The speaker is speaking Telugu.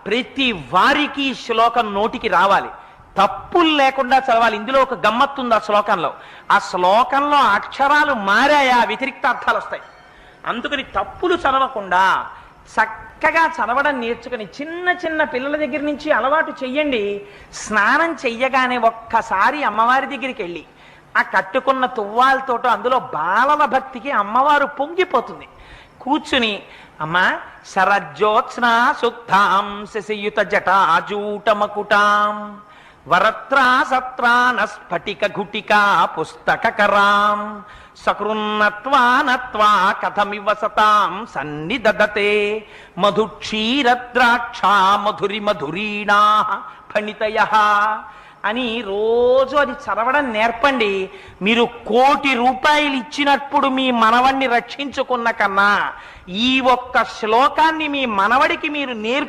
ప్రతి వారికి ఈ శ్లోకం నోటికి రావాలి, తప్పులు లేకుండా చదవాలి. ఇందులో ఒక గమ్మత్తు ఉంది ఆ శ్లోకంలో అక్షరాలు మారాయా వ్యతిరిక్త అర్థాలు వస్తాయి. అందుకని తప్పులు చదవకుండా చక్కగా చదవడం నేర్చుకుని చిన్న చిన్న పిల్లల దగ్గర నుంచి అలవాటు చెయ్యండి. స్నానం చెయ్యగానే ఒక్కసారి అమ్మవారి దగ్గరికి వెళ్ళి ఆ కట్టుకున్న తువ్వాలతోటో అందులో బాలల భక్తికి అమ్మవారు పొంగిపోతుంది. కూర్చుని అమ్మా శరజ్యోత్స్నా శుద్ధాం శశియుత జటాజూటమకుటాం వరత్రా సత్రాన స్ఫటిక ఘుటికా పుస్తకరాం సకృన్నత్వా నత్వా కథమివ సతాం సన్నిదదతే మధుక్షీరద్రాక్షా మధురి మధురీణా ఫణితయః అని రోజు అది చదవడం నేర్పండి. మీరు 1,000,000 రూపాయలు ఇచ్చినప్పుడు మీ మనవణ్ణి రక్షించుకున్న కన్నా ఈ ఒక్క శ్లోకాన్ని మీ మనవడికి మీరు